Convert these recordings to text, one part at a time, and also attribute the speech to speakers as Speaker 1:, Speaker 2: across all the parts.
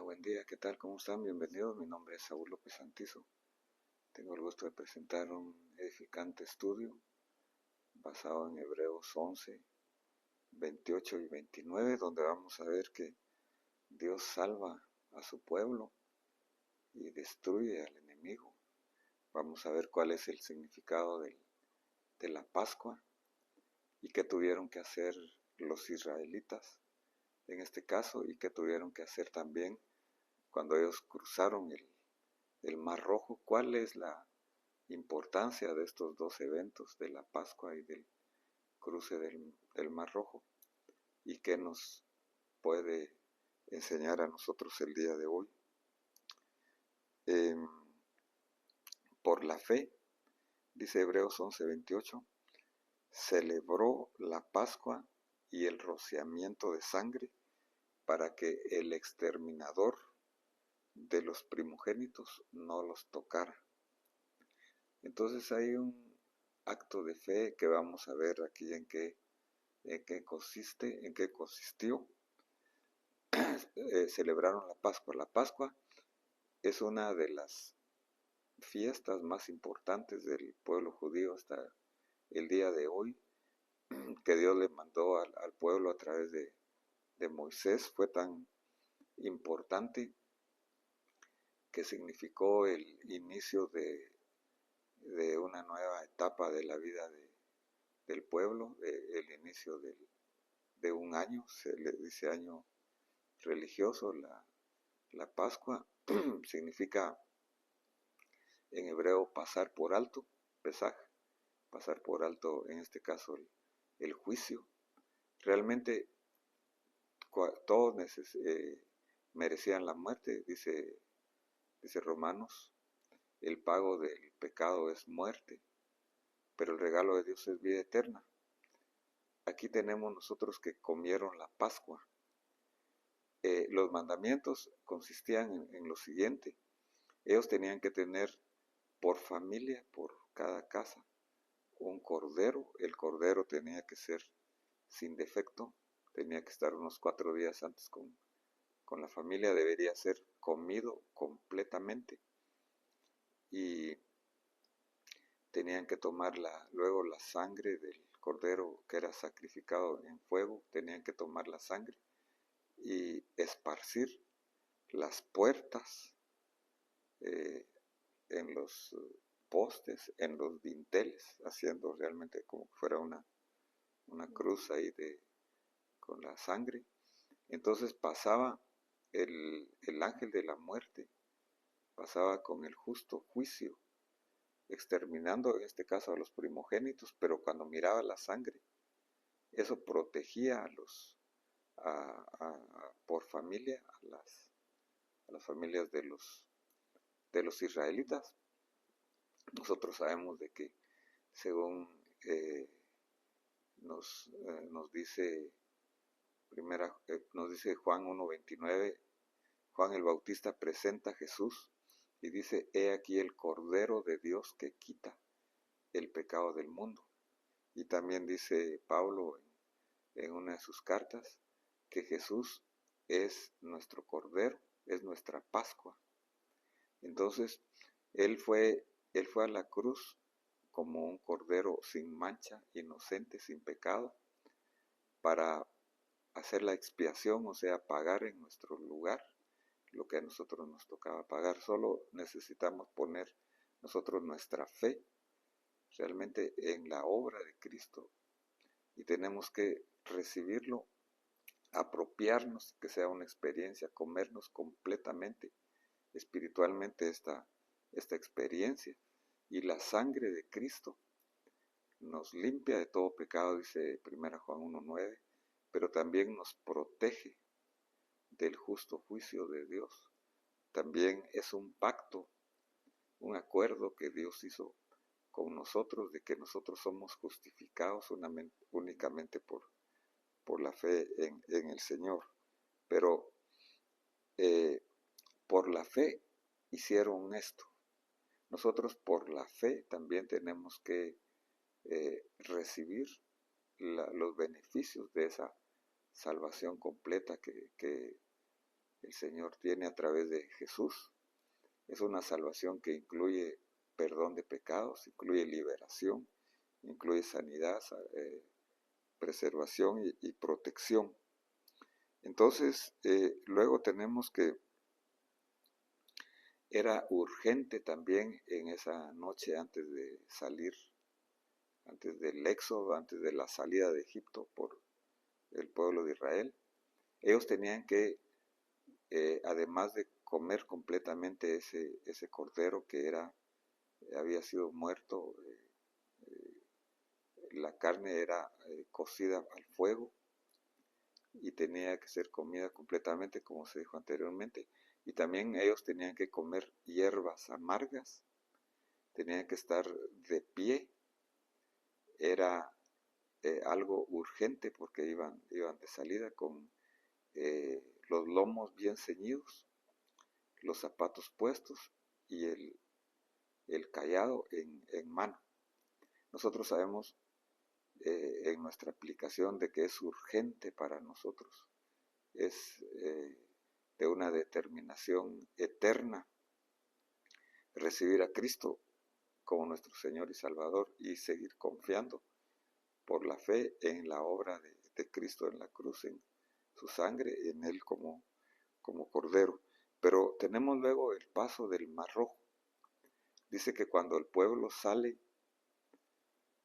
Speaker 1: Buen día, ¿qué tal? ¿Cómo están? Bienvenidos, mi nombre es Saúl López Santizo. Tengo el gusto de presentar un edificante estudio basado en Hebreos 11, 28 y 29, donde vamos a ver que Dios salva a su pueblo y destruye al enemigo. Vamos a ver cuál es el significado de la Pascua y qué tuvieron que hacer los israelitas en este caso y qué tuvieron que hacer también cuando ellos cruzaron el Mar Rojo. ¿Cuál es la importancia de estos dos eventos, de la Pascua y del cruce del Mar Rojo? ¿Y qué nos puede enseñar a nosotros el día de hoy? Eh, por la fe, dice Hebreos 11:28, celebró la Pascua y el rociamiento de sangre para que el exterminador de los primogénitos no los tocara. Entonces hay un acto de fe que vamos a ver aquí en qué consistió. Celebraron la Pascua. La Pascua es una de las fiestas más importantes del pueblo judío hasta el día de hoy, que Dios le mandó al pueblo a través de Moisés. Fue tan importante que significó el inicio de una nueva etapa de la vida del pueblo, el inicio de un año. Se le dice año religioso. La Pascua significa en hebreo pasar por alto, pesaj, pasar por alto, en este caso el juicio. Realmente todos merecían la muerte, dice Romanos. El pago del pecado es muerte, pero el regalo de Dios es vida eterna. Aquí tenemos nosotros que comieron la Pascua. Los mandamientos consistían en lo siguiente: ellos tenían que tener por familia, por cada casa, un cordero. El cordero tenía que ser sin defecto, tenía que estar unos 4 días antes con la familia, debería ser comido completamente y tenían que tomar luego la sangre del cordero que era sacrificado en fuego, tenían que tomar la sangre y esparcir las puertas, en los postes, en los dinteles, haciendo realmente como que fuera una cruz ahí con la sangre. Entonces pasaba el ángel de la muerte, pasaba con el justo juicio, exterminando en este caso a los primogénitos, pero cuando miraba la sangre, eso protegía por familia a las familias de los israelitas. Nosotros sabemos de que según nos dice nos dice Juan 1:29, Juan el Bautista presenta a Jesús y dice: he aquí el Cordero de Dios que quita el pecado del mundo. Y también dice Pablo en una de sus cartas que Jesús es nuestro Cordero, es nuestra Pascua. Entonces él fue a la cruz como un cordero sin mancha, inocente, sin pecado, para hacer la expiación, o sea, pagar en nuestro lugar lo que a nosotros nos tocaba pagar. Solo necesitamos poner nosotros nuestra fe realmente en la obra de Cristo y tenemos que recibirlo, apropiarnos, que sea una experiencia, comernos completamente espiritualmente esta experiencia. Y la sangre de Cristo nos limpia de todo pecado, dice 1 Juan 1:9, pero también nos protege del justo juicio de Dios. También es un pacto, un acuerdo que Dios hizo con nosotros, de que nosotros somos justificados únicamente por la fe en el Señor. Pero por la fe hicieron esto. Nosotros por la fe también tenemos que recibir los beneficios de esa salvación completa que el Señor tiene a través de Jesús. Es una salvación que incluye perdón de pecados, incluye liberación, incluye sanidad, preservación y protección. Entonces, luego tenemos que era urgente también en esa noche antes de salir, antes del éxodo, antes de la salida de Egipto por el pueblo de Israel. Ellos tenían que, además de comer completamente ese cordero que había sido muerto, la carne era cocida al fuego y tenía que ser comida completamente, como se dijo anteriormente. Y también ellos tenían que comer hierbas amargas, tenían que estar de pie. Era algo urgente porque iban de salida con los lomos bien ceñidos, los zapatos puestos y el cayado en mano. Nosotros sabemos en nuestra aplicación de que es urgente para nosotros, es de una determinación eterna recibir a Cristo como nuestro Señor y Salvador y seguir confiando por la fe en la obra de Cristo en la cruz, en su sangre, en Él como Cordero. Pero tenemos luego el paso del Mar Rojo. Dice que cuando el pueblo sale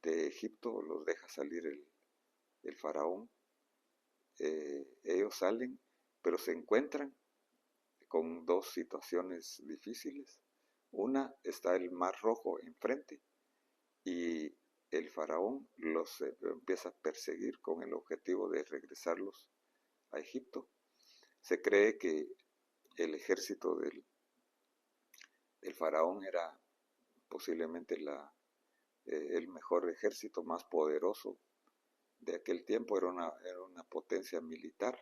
Speaker 1: de Egipto, los deja salir el faraón, ellos salen, pero se encuentran con dos situaciones difíciles. Una, está el Mar Rojo enfrente y el faraón los empieza a perseguir con el objetivo de regresarlos a Egipto. Se cree que el ejército del faraón era posiblemente el mejor ejército, más poderoso de aquel tiempo, era una potencia militar.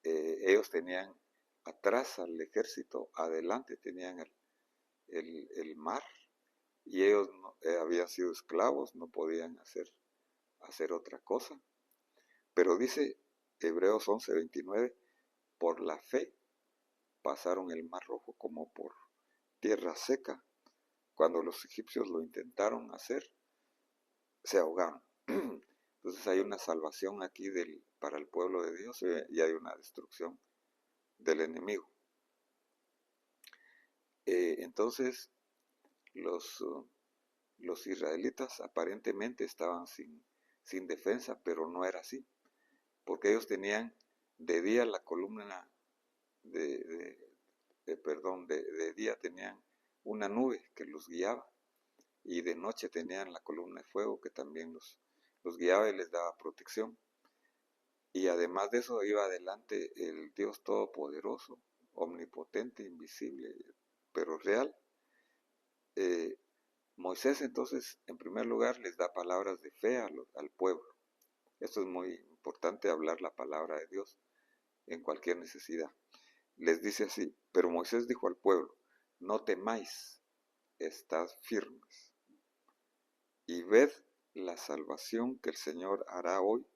Speaker 1: Ellos tenían atrás al ejército, adelante tenían el mar, y ellos habían sido esclavos, no podían hacer otra cosa. Pero dice Hebreos 11:29, por la fe pasaron el Mar Rojo como por tierra seca. Cuando los egipcios lo intentaron hacer, se ahogaron. Entonces hay una salvación aquí para el pueblo de Dios y hay una destrucción del enemigo. Entonces los israelitas aparentemente estaban sin defensa, pero no era así, porque ellos tenían de día la columna de día tenían una nube que los guiaba, y de noche tenían la columna de fuego que también los guiaba y les daba protección. Y además de eso iba adelante el Dios Todopoderoso, omnipotente, invisible, pero real. Moisés entonces, en primer lugar, les da palabras de fe al pueblo. Esto es muy importante, hablar la palabra de Dios en cualquier necesidad. Les dice así, pero Moisés dijo al pueblo, no temáis, estad firmes, y ved la salvación que el Señor hará hoy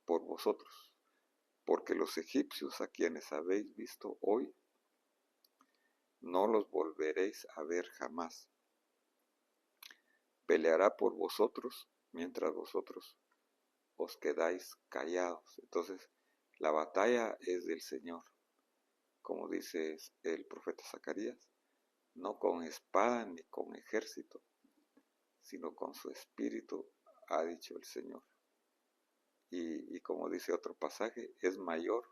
Speaker 1: por vosotros, porque los egipcios a quienes habéis visto hoy, no los volveréis a ver jamás. Peleará por vosotros mientras vosotros os quedáis callados. Entonces, la batalla es del Señor, como dice el profeta Zacarías, no con espada ni con ejército, sino con su espíritu, ha dicho el Señor. Y como dice otro pasaje, es mayor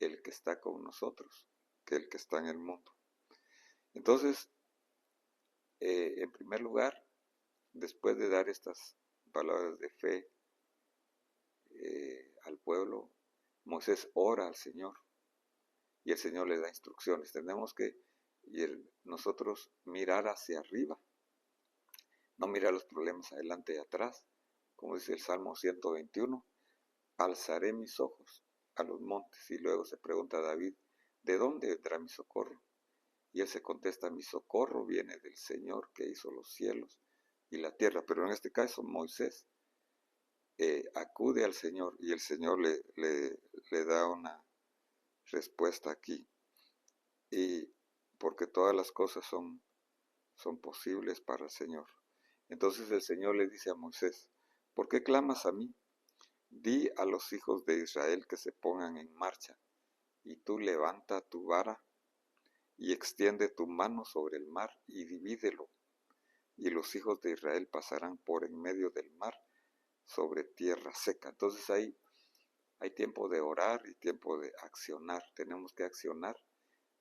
Speaker 1: el que está con nosotros que el que está en el mundo. Entonces, en primer lugar, después de dar estas palabras de fe al pueblo, Moisés ora al Señor y el Señor le da instrucciones. Tenemos que nosotros mirar hacia arriba, no mirar los problemas adelante y atrás, como dice el Salmo 121, alzaré mis ojos a los montes. Y luego se pregunta a David, ¿de dónde vendrá mi socorro? Y él se contesta, mi socorro viene del Señor que hizo los cielos y la tierra. Pero en este caso Moisés acude al Señor y el Señor le da una respuesta aquí. Y porque todas las cosas son posibles para el Señor. Entonces el Señor le dice a Moisés, ¿por qué clamas a mí? Di a los hijos de Israel que se pongan en marcha, y tú levanta tu vara y extiende tu mano sobre el mar y divídelo, y los hijos de Israel pasarán por en medio del mar sobre tierra seca. Entonces hay tiempo de orar y tiempo de accionar. Tenemos que accionar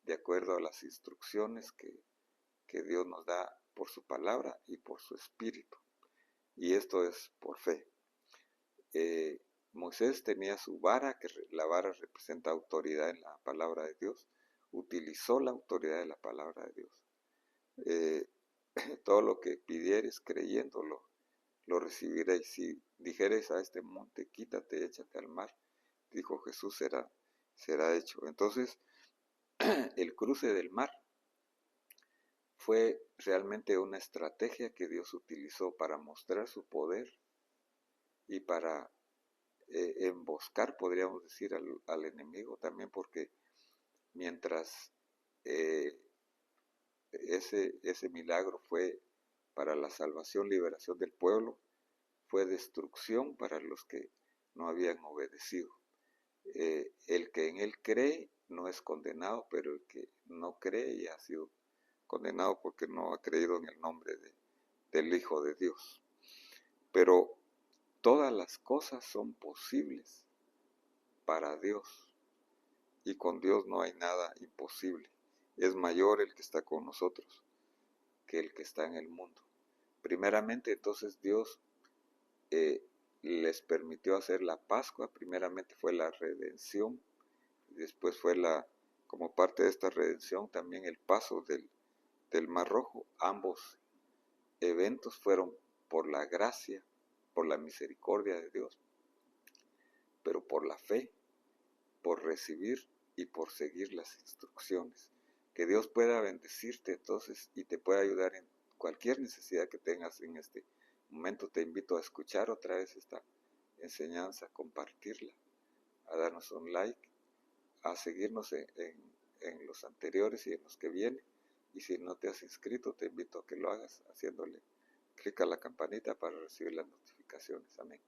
Speaker 1: de acuerdo a las instrucciones que Dios nos da por su palabra y por su espíritu. Y esto es por fe. Moisés tenía su vara, que la vara representa autoridad en la palabra de Dios. Utilizó la autoridad de la palabra de Dios. Eh, todo lo que pidieres creyéndolo, lo recibiréis. Si dijeres a este monte, quítate, échate al mar, dijo Jesús, será hecho. Entonces, el cruce del mar fue realmente una estrategia que Dios utilizó para mostrar su poder y para emboscar, podríamos decir, al enemigo también, porque mientras ese milagro fue para la salvación, liberación del pueblo, fue destrucción para los que no habían obedecido. El que en él cree no es condenado, pero el que no cree ya ha sido condenado porque no ha creído en el nombre del Hijo de Dios. Pero todas las cosas son posibles para Dios, y con Dios no hay nada imposible. Es mayor el que está con nosotros que el que está en el mundo. Primeramente, entonces Dios les permitió hacer la Pascua. Primeramente fue la redención, y después fue como parte de esta redención también el paso del Mar Rojo. Ambos eventos fueron por la gracia, por la misericordia de Dios, pero por la fe, por recibir y por seguir las instrucciones. Que Dios pueda bendecirte entonces y te pueda ayudar en cualquier necesidad que tengas en este momento. Te invito a escuchar otra vez esta enseñanza, a compartirla, a darnos un like, a seguirnos en los anteriores y en los que vienen. Y si no te has inscrito, te invito a que lo hagas haciéndole clic a la campanita para recibir las notificaciones. Amén.